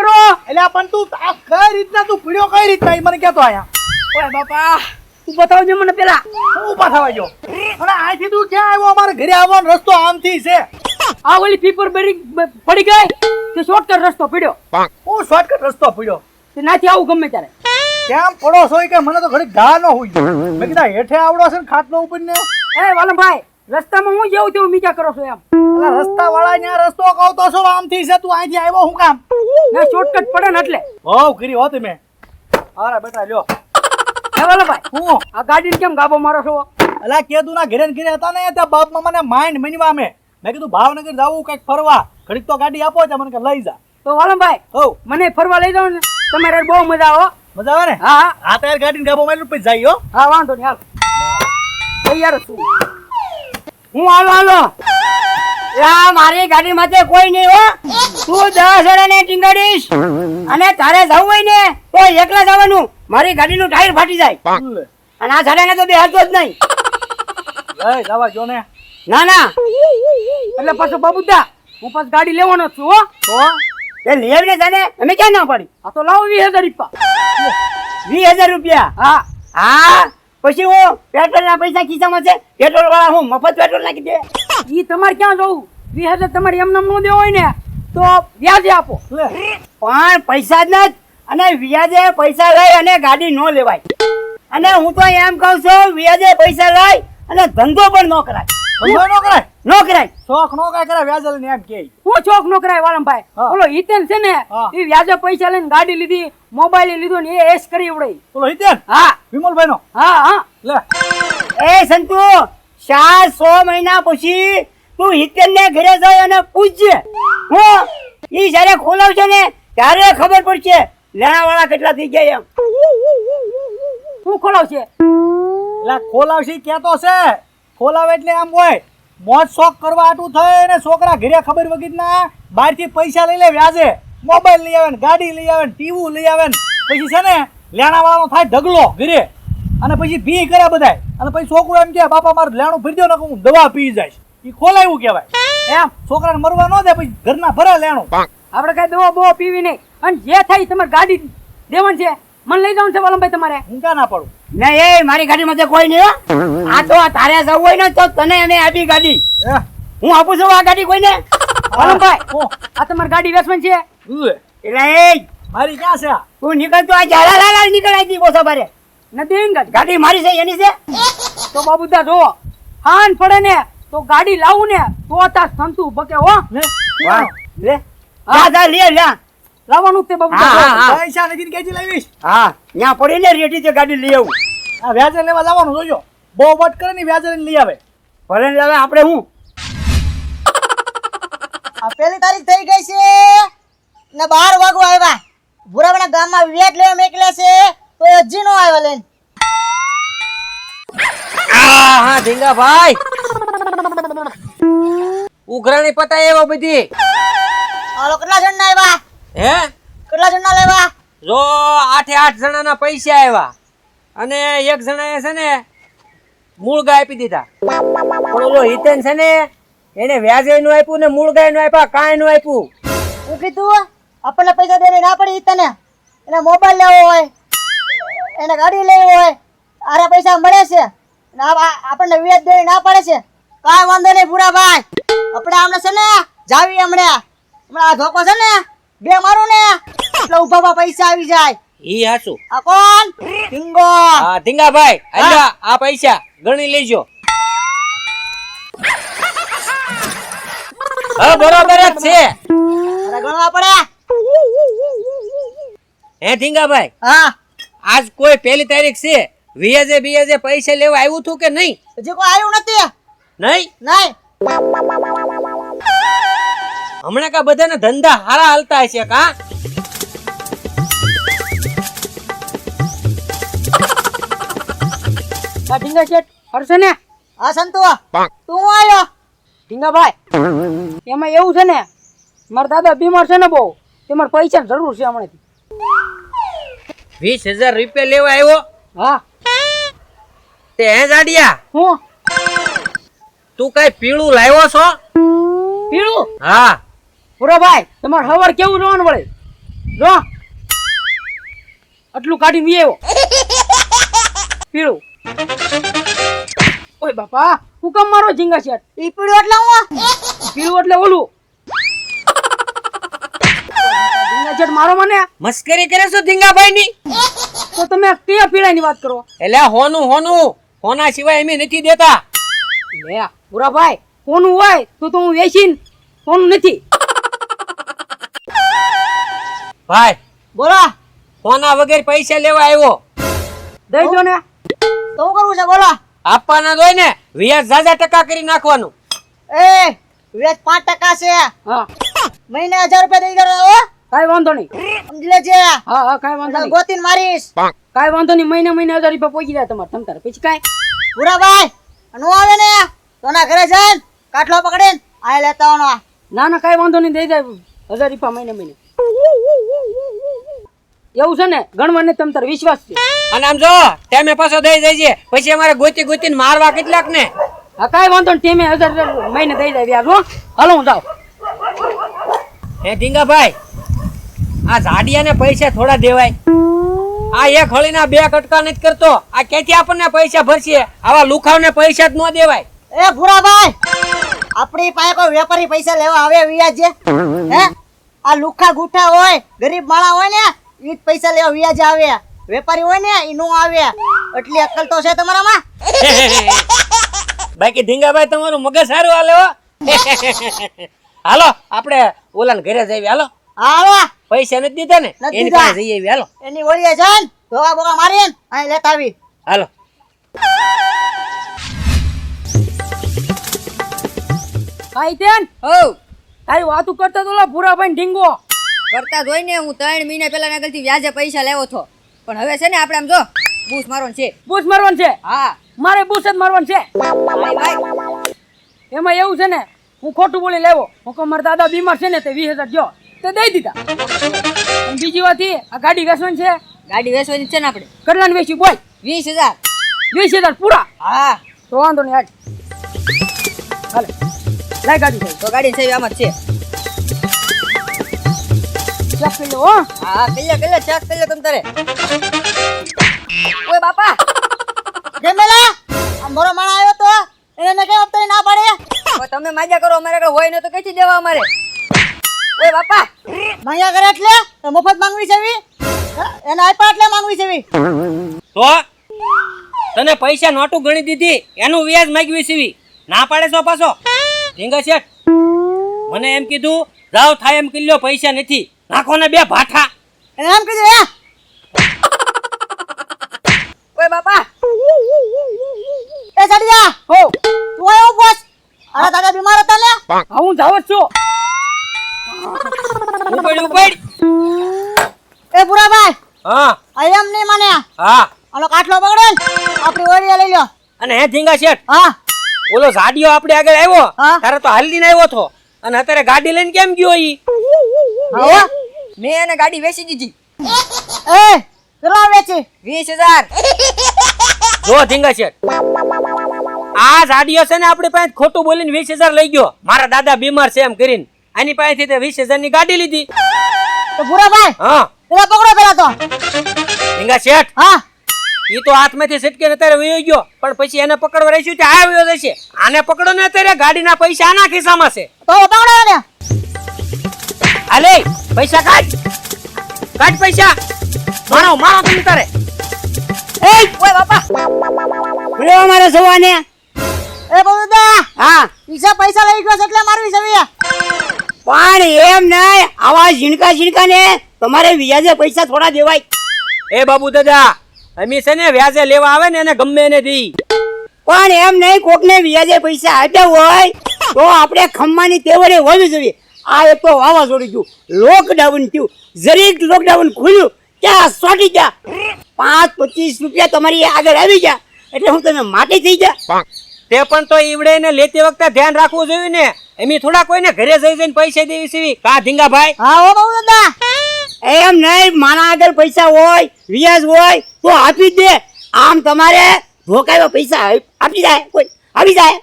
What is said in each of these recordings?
કરો. એટલે પણ તું આ કઈ રીતના તું પીડ્યો કઈ રીતના ઈ મને કહેતો આયા. ઓય બાપા તું બતાવજે મને પેલા. હું ઊભા થવા ગયો અને અહીંથી તું ક્યાં આવ્યો? અમારે ઘરે આવવાનો રસ્તો આમથી છે. આ ઓલી પીપર પડી ગઈ તે શોર્ટકટ રસ્તો પડ્યો. હું શોર્ટકટ રસ્તો પીડ્યો. તે નાથી આવું ગમે ત્યારે. કેમ પડો છો કે મને તો ઘડી ઘા ન હોય. મેં કીધા હેઠે આવડો છે ને ખાટલો ઉપર ને. એ વાલમભાઈ રસ્તામાં હું જેવું તેવું મીજા કરો છો એમ. અલા રસ્તા વાળા ને રસ્તો કહું તો છો આમથી છે. તું અહીંથી આવ્યો હું કામ? ના શોર્ટકટ પડે ને એટલે. હોવ કરી હો તમે. અરે બેટા લ્યો. હે વાલમભાઈ હું આ ગાડીને કેમ ગાબો મારો છો? અલા કેદુ ના ઘરે ને ઘરે હતા ને ત્યાં બાપમાં મને માઇન્ડ મનવા મેં કીધું ભાવનગર જાવું કઈક ફરવા. ઘડીક તો ગાડી આપો ત્યાં મને કે લઈ જા. તો વાલમભાઈ હોવ મને ફરવા લઈ જાવ ને તમારે બહુ મજા આવે. મજા આવે ને? હા હા તાર ગાડીને ગાબો મારી પછી જાય હો. હા વાંધો નહીં હાલ તૈયાર છું હું. હાલો મારી ગાડી માટે કોઈ નહીં હો. તું 10 જણાને ટીંગાડીશ અને તારે જવું હોય ને તો એકલા જવાનું. મારી ગાડીનું ટાયર ફાટી જાય અને આ જણાને તો બેહતો જ નહીં. લઈ જવા જો ને. ના ના એટલે પાછો બાબુદા હું પાછું ગાડી લેવાનો છું હો. તો એ લઈ આવીને જાને અમે ક્યાં ના પાડી. આ તો લાવો 20,000 રૂપિયા. 20,000 રૂપિયા? હા હા. પછી હું પેટ્રોલ ના પૈસા ખિસ્સામાં છે. પેટ્રોલ વાળા હું મફત પેટ્રોલ નાખી દે. ઈ તમારે ક્યાં જવું? 20,000 તમારે એમ નામ નો દેવો હોય ને તો વ્યાજે આપો. પણ પૈસા જ નથી અને વ્યાજે પૈસા લઈ અને ગાડી ન લેવાય. અને હું તો એમ કહું છું વ્યાજે પૈસા લઈ અને ધંધો પણ ન કરાય. ધંધો નો કરાય? ન કરાય. શોખ નો કાય કરે વ્યાજલ ને એમ કે. હું શોખ નો કરાય વાલમભાઈ. ઓલો હિતેન છે ને હા. એ વ્યાજે પૈસા લઈને ગાડી લીધી, મોબાઈલ લીધો ને એ એશ કરી ઉડાઈ. બોલો હિતેન? હા વિમલભાઈ નો? હા હા. લે એ સંતુ 4-6 મહિના પછી તું હિતેન ને ઘરે જાય અને પૂછજે. હું ઈ જ્યારે ખોલાવશે ને ત્યારે ખબર પડશે લેણા વાળા કેટલા થઈ ગયા એમ. શું ખોલાવશે? એટલે ખોલાવશી કેતો છે. ખોલાવે એટલે આમ હોય મોજ શોખ કરવા આટું થાય ને છોકરા ઘરે ખબર વગર ના બહાર થી પૈસા લઈ લે વ્યાજે. મોબાઈલ લઈ આવે ને ગાડી લઈ આવે ને ટીવી લઈ આવે ને પછી છે ને લેણા વાળાનો થાય ઢગલો ઘરે અને પછી ભી કરે બધાય અને પછી છોકરો એમ કે બાપા મારું લેણું ભરી દો ને હું દવા પી જઈશ. એ ખોલાયું કહેવાય એમ. છોકરાને મરવા ન દે પછી ઘરના ભરે લેણું. આપણે કઈ દવા બહુ પીવી નહીં અને જે થાય તમારે ગાડી દેવાની છે. મને લઈ જવાનું છે વાલમભાઈ તમારે. હું ક્યાં ના પડું? નહીં એ મારી ગાડીમાં કોઈ નહીં હો. આ તો તારે જવું હોય ને તો તને અમે આપી ગાડી. હું આપું છું આ ગાડી કોઈને. વાલમભાઈ આ તમારી ગાડી વેચવાની છે. એટલે એ મારી ક્યાં છે? તું નીકળ તો આ ઝાલા લાલ નીકળાઈ દી કોસા બારે નથી. ગાડી મારી છે એની છે. તો બાબુદા જો હાન પડે ને તો ગાડી લાવું ને તો તાર સંતુ બકે હો. લે હા જા લે લે લાવવાનું તે બાબુદા. પૈસા નથી કેજી લાવીશ. હા ત્યાં પડી ને રેડી તે ગાડી લઈ આવું. આ વ્યાજે લેવા લાવવાનું જોજો. બહુ વટ કરે ને વ્યાજે લઈને લઈ આવે. ભલે ને હવે આપણે હું આ 1 તારીખ થઈ ગઈ છે ને 12 વાગવા આવ્યા. ભુરાવાના ગામમાં વ્યાજ લેવા મેકલે છે તો હજી નો આવ્યો લઈને. હા ઢીંગા ભાઈ ઉઘરાણી પતાય એવો બધી. હાલો કેટલા જણ ના આવ્યા? હે કેટલા જણ ના લેવા? જો 8 જણાના પૈસા આવ્યા અને એક જણાએ છે ને મૂળ ગાય આપી દીધા. પણ ઓલો હિતેન છે ને એને વ્યાજે નું આપ્યું ને મૂળ ગાય નું આપ્યા કાંઈ નું આપ્યું. હું કીધું આપણને પૈસા દેને ના પડી તને. એને મોબાઈલ લેવો હોય, એને ગાડી લેવી હોય, આરા પૈસા મળે છે આપણને વ્યાજ દેને ના પડે છે. કાંઈ વાંધો નહીં ભૂરા ભાઈ. આપણે આમને છે ને જાવી હમણાં આ ધોકો છે ને બે મારું ને એટલે ઉભા પૈસા આવી જાય. ઈ હાચું. આ કોણ? ઢીંગો. હા ઢીંગા ભાઈ આલ્યા આ પૈસા ગણી લેજો. હા બરાબર જ છે. અરે ગણવા પડે. હે ઢીંગા ભાઈ હા આજ કોઈ 1 તારીખ છે વ્યાજે પૈસા લેવા આવ્યું તું કે નહીં? હજી કોઈ આવ્યું નથી. નહીં નહીં હમણાં કા બધાના ધંધા હારા હાલતા હશે કા? આ ઢીંગા શેઠ હરશે ને. હા સંતુ તું આવ્યો? ઢીંગાભાઈ એમાં એવું છે ને મારા દાદા બીમાર છે ને બહુ તે મારે પૈસાની જરૂર છે હમણાંથી. 20,000 રૂપિયા લેવા આવ્યો? હા તે હે જાડિયા હું તું કઈ પીળું લાવ્યો છો? પીળું? હા પૂરા ભાઈ તમારે હવાર કેવું રહેવાનું વળે? જો આટલું કાઢીને વી આવ્યો પીળું. ઓય બાપા હું કામ મારો ઝીંગા શેઠ? ઈ પીળું એટલે હું પીળું એટલે ઓલું ઝીંગા શેઠ મારો મને. મસ્કરી કરે છો ધીંગાભાઈ ની? તો તમે કયા પીળાની વાત કરો? એટલે હોનું હોનું હોના સિવાય એમ નથી દેતા. લે ભૂરાભાઈ કોનું હોય તો હું વેચીને કોનું નથી. ભાઈ બોલો હોના વગર પૈસા લેવા આવ્યો. દઈ દો ને. તો હું કરવું છે બોલો આપવાના જ હોય ને, વ્યાજ ઝાઝા ટકા કરી નાખવાનું. એ વ્યાજ 5% છે હા મહિને 1000 રૂપિયા દઈ દેજો હો કાઈ વાંધો નહીં. સમજી લેજે હા હા કાઈ વાંધો નહીં. ગોતીને મારીશ કાઈ વાંધો નહીં. મહિને 1000 રૂપિયા પહોંચી જાય તમારે તમ તારે પછી કાઈ. ભૂરાભાઈ નો આવે ને તો ના ઘરે જઈને કાટલો પકડીને આ લેતા આવવાનો ના ના કાઈ વાંધો નહીં. દઈ જાય 1000 રૂપિયા મહિને. એવું છે ને ગણવાને તમ તારે વિશ્વાસ છે. અને આમ જો ટાઈમે પાછો દઈ જઈએ પછી અમારે ગોતી ગોતીને મારવા કેટલાક ને. હા કાઈ વાંધો નહીં. તેમે 1000 મહિને દઈ જાય વ્યાજ હો. હાલો હું જાઉં. હે ધીંગાભાઈ આ ઝાડિયાને પૈસા થોડા દેવાય. આ એક હળીના 2 કટકા નથી કરતો. આ ક્યાંથી આપણને પૈસા ભરશે? આવા લુખાવને પૈસા જ ન દેવાય. એ ભૂરાભાઈ આપણી પાસે કોઈ વેપારી પૈસા લેવા આવે વ્યાજે હે આ લુખા ગુઠા હોય ગરીબ માણા હોય ને ઈ જ પૈસા લેવા વ્યાજ આવે વેપારી હોય ને ઈ નો આવે એટલી અક્કલ તો છે તમારામાં બાકી ધીંગાભાઈ તમારું મગજ સારું હાલે હો. હાલો આપણે ઓલાને ઘરે જઈએ. હાલો હા પૈસા નથી દીધા ને નથી એની દીધા. પાસે જઈએ. હાલો એની ઓળીએ જઈને ધોકા બોકા મારીને અહીં લેતા આવી હાલો. કાઈ તેન હો તારી વાતું કરતા તો ઓલા ભૂરાભાઈ ઢીંગો. કરતા જોઈ ને હું 3 મહિના પહેલા ના ગલતી વ્યાજે પૈસા લેવો છો પણ હવે છે ને આપણે આમ જો બૂસ મારવાનું છે. બૂસ મારવાનું છે. હા મારે બૂસ જ મારવાનું છે. ભાઈ એમાં એવું છે ને હું ખોટું બોલી લેવો. હું કહું મારા દાદા બીમાર છે ને તે 20000 જો તે દઈ દીધા. અને બીજી વાત એ આ ગાડી વેચવાની છે. ગાડી વેચવાની જ છે ને આપણે કેટલાને વેચ્યું બોલ? 20000. 20000 પૂરા. હા તો વાંધો નહીં હાલ હાલે લાય ગાડી થઈ તો ગાડી સેવી આમાં જ છે. ચેક કરી લો હો. હા કલ્યા ચેક કરી લે તમ તારે. ઓય બાપા જમેલા આ મોરો માણા આવ્યો તો એને કેમ અત્યારે ના પાડે હવે તમે માજા કરો અમારે આગળ હોય ને તો કઈથી દેવા અમારે. ઓય બાપા માંગ્યા કરે એટલે તો મફત માંગવી છે એવી એને આપ્યા એટલે માંગવી છે એવી તો તને પૈસા નોટું ગણી દીધી એનું વ્યાજ માંગવી સીવી ના પાડે છો પાછો? ધીંગા શેઠ મને એમ કીધું જાવ થાય એમ કિલ્લો પૈસા નથી નાખો ને 2 ભાઠા. એને એમ કીધું હે ઓય બાપા એ સડિયા હો તું આયો બસ અરે દાદા બીમાર હતા ને હા હું જાવ જ છું. ઉપાડ. એ ભૂરાભાઈ હા આ એમ નહીં મને હા. આનો કાટલો પકડે ને આપણી ઓળીએ લઈ લો અને હે ધીંગા શેઠ હા ઓલો ઝાડિયો આપણે આગળ આવ્યો હા. તારે તો હાલીને આવ્યો છો અને અત્યારે ગાડી લઈને કેમ ગયો ઈ? હા મેં એને ગાડી વેચી દીધી એ કેટલા વેચી 20000. જો ધીંગા શેઠ આ ઝાડિયો છે ને આપણી પાસે ખોટું બોલીને 20000 લઈ ગયો. મારા દાદા બીમાર છે એમ કરીને આની પાસેથી તે 20000 ની ગાડી લીધી. તો ભૂરાભાઈ હા એને પકડો પેલા તો ધીંગા શેઠ હા ઈ તો હાથમાંથી સટકે અત્યારે વયો ગયો પણ પછી એને પકડવા રહીશું તે આવ્યો જશે. આને પકડો ને અત્યારે ગાડીના પૈસા આના ખિસ્સામાં છે. તો પકડો ને હાલે પૈસા કાઢ પૈસા મારો તમે તારે. એ ઓય બાપા રે મારે સવાને એ બબુદા હા ઈસા પૈસા લઈ ગયો છે એટલે મારવી છે વી પણ એમ નહીં આવા ઝીણકા ને તમારે વ્યાજે પૈસા થોડા દેવાય. એ બાબુ દાદા અમે છે ને વ્યાજે લેવા આવે ને એને ગમે એને દી. પણ એમ નહીં કોકને વ્યાજે પૈસા આપ્યા હોય તો આપણે ખમ્માની તેવડે હોવી જોઈએ. આ એક તો વાવાઝોડું ગયું લોકડાઉન થયું જરીક લોકડાઉન ખુલ્યું ક્યાં સોટી ગયા 5-25 રૂપિયા તમારી આગળ આવી ગયા એટલે હું તમે માટી થઈ ગયા. તે પણ તો ઈવડે ને લેતી વખતે ધ્યાન રાખવું જોઈએ ને. એમ થોડા કોઈને ઘરે જઈને પૈસા દેવી સીવી કા ધીંગા ભાઈ? હા ઓ બબુદા એમ નહીં મારા આગળ પૈસા હોય વ્યાજ હોય તો આપી જ દે. આમ તમારે ધોકાવ્યા પૈસા આપી જાય કોઈ આવી જાય.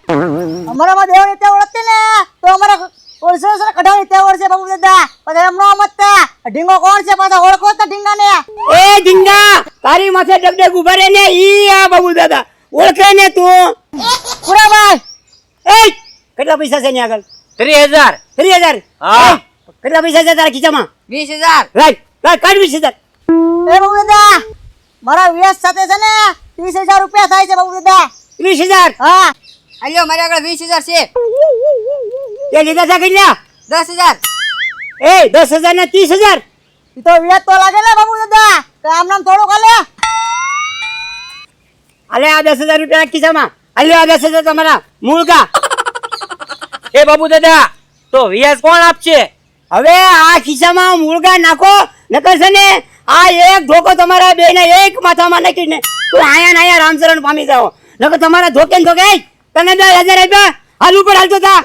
અમારામાં દેવાની તે ઓળખતી ને તો અમારે ઓળસે છે કઢાવી તે ઓળસે બાબુ દાદા પછી એમ નો મતતા ઢીંગો કોણ છે પાછા ઓળખો તો ઢીંગાને એ ઢીંગા તારી માથે ડગડગ ઉભા રહે ને ઈ આ બાબુ દાદા ઓળખે ને તું પૂરા ભાઈ એ કેટલા પૈસા છે ને આગળ 3000 3000 હા. કેટલા પૈસા છે તારા ખીચામાં 20000 રાઈટ રાઈટ કાઢ 20000 એ બાબુ દાદા મારા વ્યાજ સાથે છે ને 30000 રૂપિયા થાય છે બાબુ દાદા 30000 હા આલ્યો મારી આગળ 20000 છે તે લીધા છે કેટલા 10000 એ 10000 ને 30000 ઈ તો વ્યાજ તો લાગે ને બાબુ દાદા તો આમ નામ થોડું કાલે અલે આ 10000 રૂપિયા ખિસ્સામાં અલ્યો આ 10000 તમારા મૂળગા એ બાબુ દાદા તો વ્યાજ કોણ આપશે? હવે આ ખિસ્સામાં મૂળગા નાખો નકર છે ને આ એક ધોકો તમારા બે ને એક માથામાં નાખીને તો આયા ને આયા રામચરણ પામી જાઓ નકર તમારા ધોકે ને ધોકે તને 10000 આપ્યા હાલ ઉપર હાલતો તા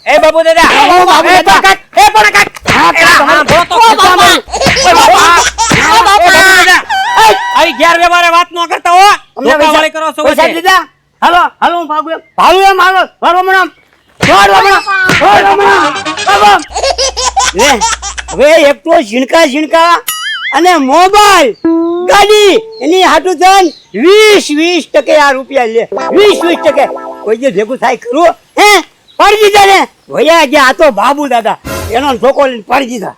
એ બાબુ દાદા ઓ બાબુ દાદા. એ પણ કાટ હા, કાટ. આવી ગેર વ્યવહારે વાત ન કરતા હો અમને ધોકાવાળી કરો છો પૈસા વચ્ચે. દીધા હાલો હાલો હું ભાગું એમ હાલો મારો હમણાં લે હવે એક તો ઝીણકા અને મોબાઈલ ગાડી એની હાટું થઈને 20% આ રૂપિયા લે 20% કોઈ જે ભેગું થાય ખરું હે પાડી દીધા ને ભૈયા ગયા આ તો બાબુ દાદા એનો ધોકો લઈને પાડી દીધા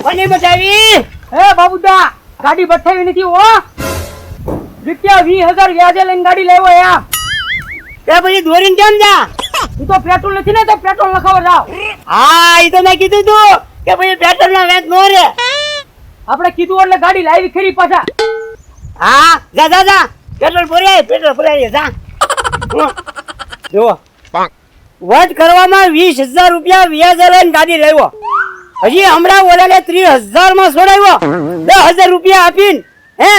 કોની બચાવી હે બાબુદા ગાડી બઠાવી નથી હો રૂપિયા 20000 વ્યાજે લઈને ગાડી લાવ્યો યા તે પછી દોરીને કેમ જા તું તો પેટ્રોલ નથી ને તો પેટ્રોલ નખાવા જાવ હા એ તો મેં કીધું તું કે પછી પેટ્રોલ ના વેચ નો રે આપણે કીધું એટલે ગાડી લાવી ખરી પાછા હા જા પેટ્રોલ પુરાય જા જો વટ કરવામાં 20000 રૂપિયા વ્યાજ લઈને ગાડી લાવ્યો હજી હમણાં ઓલાને 30000 માં છોડાવ્યો 10000 રૂપિયા આપીને હે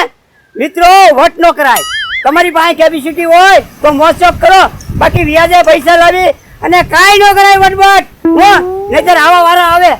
મિત્રો વટ નો કરાય તમારી પાસે કેપેસિટી હોય તો મોજશોખ કરો બાકી વ્યાજે પૈસા લાવી અને કાંઈ ન કરાય વટવટ હો નહીતર આવા વાળા આવે